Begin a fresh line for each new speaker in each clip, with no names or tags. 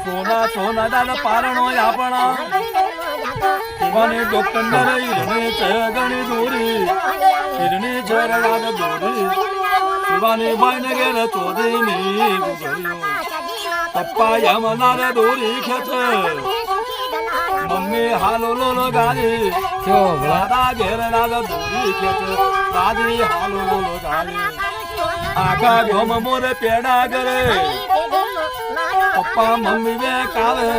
સોના સોના દાદા પારણો આપણા મને ડોક્ટર ને ઈરણી છે ગણી દોરી ઈરણી છે રાગ દોરી શિવાની ભાઈ ને ઘેર ચોરી ની પપ્પા યમના રે દોરી ખેંચે મમ્મી હાલો લોલો ગાલી દાદા ઘેર રાગ દોરી ખેંચે દાદી હાલો લોલો ગાલી આખા ગોમ મોરે પેડા કરે પપ્પા મમ્મી વે કાવે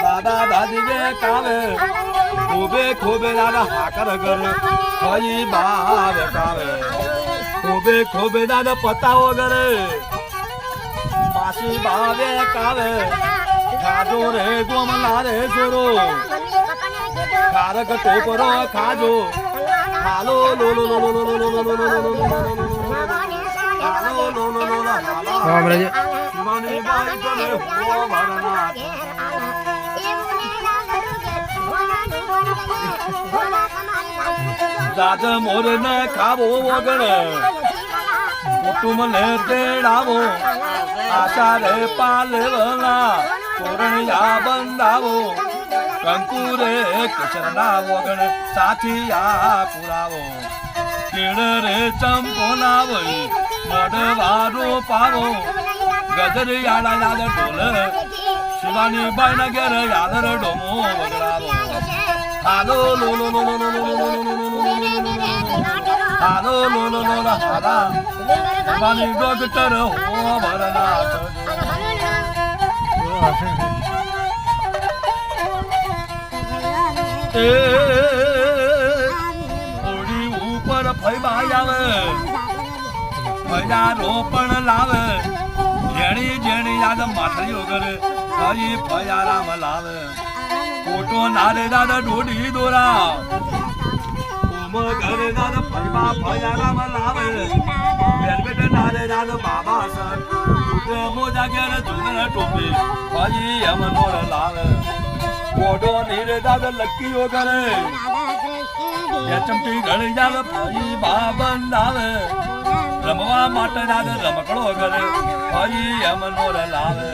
દાદા દાદી વે કાવે ખોબે ખોબે દાદા હાકર કરે ભાઈ બાવે કાવે ખોબે ખોબે દાદા પતાવો કરે માસી બાવે કાવે ખાજો રે ગોમલા રે જોરો કારક ટોપરો ખાજો હાલો લો લો લો લો લો લો લો લો લો હાલો લો લો લો હાલો શિવાની બાઈ ગમે હો ભરના જાજ મોર ને ખાવો વગર કુટુંબ ને તેડાવો આશા રે પાલવલા તોરણિયા બંધાવો કંકુરે કચરના વગર સાથિયા પુરાવો કેળ રે ચંપો લાવી મડવારો પાવો ગજર યાડા યાદ ઢોલ શિવાની બાઈ ના ઘેર યાદર ડોમો વગડાવો હાલો લો લો લો લો લો લો હાલો લો લો લો હાલા શિવાની ડોક્ટર હો ભરનાથ ઓડી ઉપર ફૈબાઈ આવે ફૈયા રોપણ લાવે જેણી જેણી યાદ માથળીઓ કરે ફઈ ફયારામ લાવે ફોટો નારે દાદા ડોડી દોરા ઓમ ઘરે દાદા ફૈબા ફયારામ લાવે બેરબેટ નારે દાદા બાબા સર મોજા ઘેર જુગર ટોપી ફઈ અમનોર લાવે મોઢો નીરે દાદા લક્કીઓ કરે ચમટી ગળી જાવ ભાઈ બા બંધાવે રમવા માટે દાદા રમકડો કરે ભાઈ અમનોર લાવે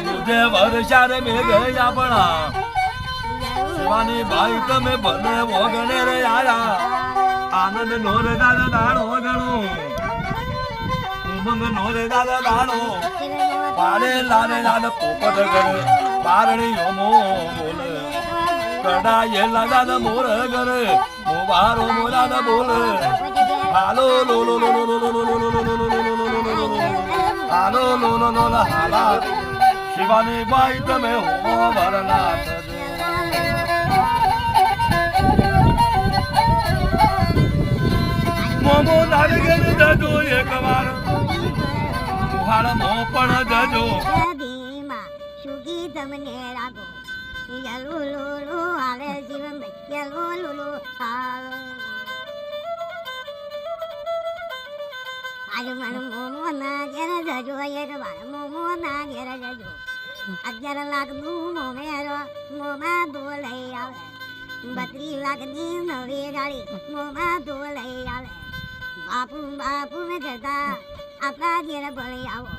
દૂધે વર્ષા રે મેઘ આપણા શિવાની ભાઈ તમે ભલે વગણે રે આયા આનંદ નોર દાદા દાણો ગણો ઉમંગ નોર દાદા દાણો પાડે લારે દાદા પોપટ કરે પારણીઓ મો બોલ કડાયે દાદા મોર કરે મોબારો મોરા બોલ હાલો લો લો લો લો લો લો લો લો હાલો લો લો લો હાલા શિવાની બાઈ તમે હો ભરનાથ મોમો નારગેર જજો એક વાર હાલ મો પણ જજો
તમને રાખો યલો લો આવે જીવન યલો લો આવે આજે મને મોમો ના ઘેર જજો એક વાર મોમો ના ઘેર જજો 11 લાખ નું મોમેરો મોમાં દો લઈ આવે 32 લાખ ની નવી ગાડી મોમાં દો લઈ આવે બાપુ બાપુ ને કહેતા આપણા ઘેર ભળી આવો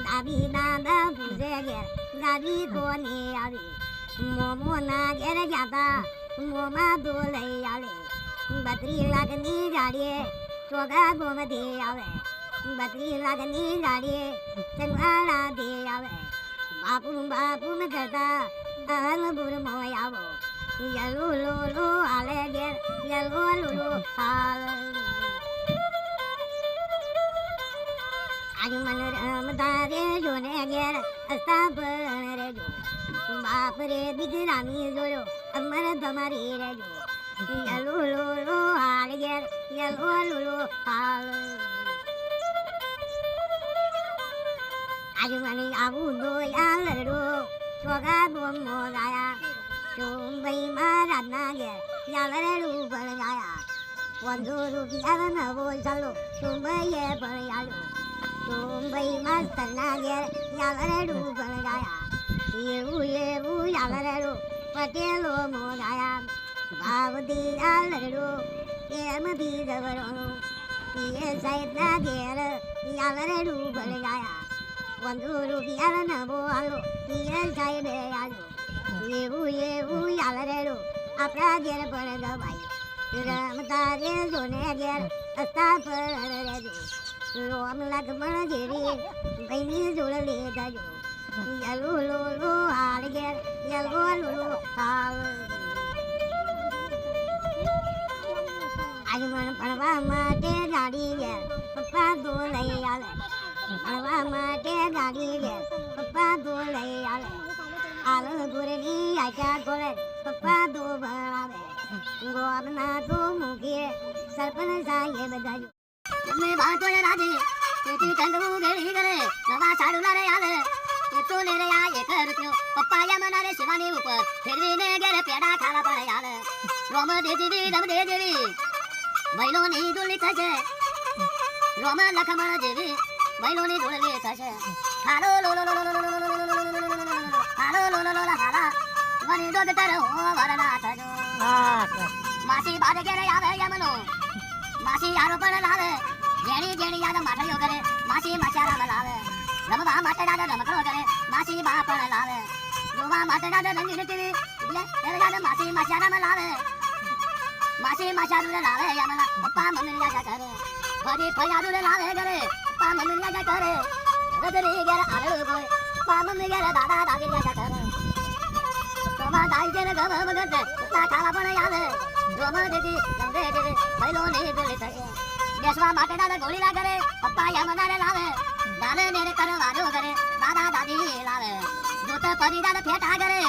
દાદી દાદા પૂછે ઘેર ગાડી કોની આવી મોમો ના ઘેર જાતા મોમાં દો લઈ આવે 32 લાખ ની ગાડીએ ચોગા ગોમથી આવે 32 લાખ ની ગાડીએ ચંગાળા દે આવે બાપુ બાપુ ને કહેતા અનપુર મોય આવો યલો લો આલે ઘેર યલો લો હાલ आज मन रमता रे जोने घेर अस्ता पण रे जो बाप रे दिगरामी जोयो अमर तुम्हारी रे जो यलो लो हाल घेर यलो लो हाल आज मन आबू दो याल रो सोगा बोम मो गाया तुम भाई महाराज ना घेर याल रे रू पण गाया वंदो रुपया न बोल चलो तुम भाई पण यालो मुंबई मास्तर ना घेर यावरेडू पण गाया येऊ येऊ यावरेडू પટેલો મોડાયા ભાવથી આ લડડો એમથી જવરોનું પીએ સાહેબના ઘેર યા લડડું ભલે ગયા 100 રૂપિયા નવો આલો પીએ સાહેબે આલો એવું એવું યા લડડું આપણા ઘેર પણ ગવાય રમતા રેજો ને ઘેર રસ્તા પર રેજો રોમ લગમણ જેવી ભાઈની જોડ લેતા જો યલો લો લો હાલ ઘેર યલો લો લો હાલ આગમન ભણવા માટે ગાડી ઘેર પપ્પા દો લઈ આવે ભણવા માટે ગાડી ઘેર પપ્પા દો લઈ આવે આલ ગુરની આચા ખોલે પપ્પા દો ભણાવે ગોમના તો મૂકીએ સરપંચ સાહેબ બધાજો તમે બાતો રાજી તેથી કંદવું ગેડી કરે નવા સાડુ ના રે આલે એ તો લે રે આ 1 રૂપિયો પપ્પા યમના રે શિવાની ઉપર ફેરવીને ઘેર પેડા ખાવા પડે આલે રોમ દેજીવી રમ દેજીવી મૈલોની દુલી થશે રોમ લખમણ જેવી મૈલોની દુલી થશે હાલો લો લો લો લો લો હાલો લો લો લો હાલા વની દોદ તર હો વરના થજો માસી બાદ ઘેર આવે યમનો માસી યારો પણ લાવે જેણી જેણી યાદ માઠડીઓ કરે માસી માચારા લાવે રમવા માટે દાદા રમકડો કરે માસી બા પણ લાવે જોવા માટે દાદા રંગીન ટીવી એટલે ત્યારે દાદા માસી માચારા લાવે માસી માચારું લાવે યમના પપ્પા મમ્મી યાદ કરે ફરી ફયાદુ લાવે કરે પપ્પા મમ્મી યાદ કરે ગદરી ઘેર આલુ કોઈ પપ્પા મમ્મી ઘેર દાદા દાદી યાદ કરે તોમા દાઈ જેને ગમ મગજ તા ખાવા પણ આવે રોમ દેજી રમ દેજી મૈલો ને દોલી થશે બેસવા માટે દાદા ગોળી ના કરે પપ્પા યમના રે લાવે દાલે ને રે કરવાનો કરે દાદા દાદી લાવે જોત પરી દાદા ફેટા કરે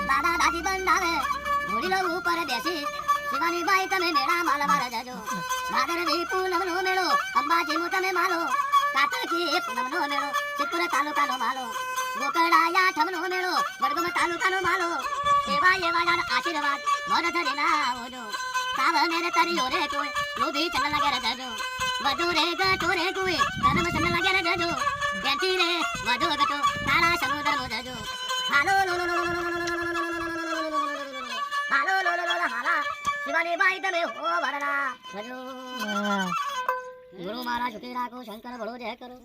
દાદા દાદી બંધાવે ઘોડી લો ઉપર બેસી શિવાની બાઈ તમે મેળા માલ માર જજો માદર ની પૂનમ નો મેળો અંબાજી મુ તમે માલો કાતકી પૂનમ નો મેળો સિદ્ધપુર તાલુકાનો માલો ગોકળાયા ઠમ નો મેળો વડગામ તાલુકાનો માલો એવા એવા દાન આશીર્વાદ મોર ધરી ના આવજો સાવને રે તરીયો રે કોઈ લોભી ચંદ લાગે રે જજો વધુ રે ગટો રે કોઈ ધર્મ ચંદ લાગે રે જજો બેઠી રે વધુ ગટો તારા સમુદ્ર મો જજો હાલો લો લો લો હાલો લો લો લો હાલા શિવાની બાઈ તમે હો વરના જજો ગુરુ મહારાજ સુખી રાખો શંકર ભળો જય કરો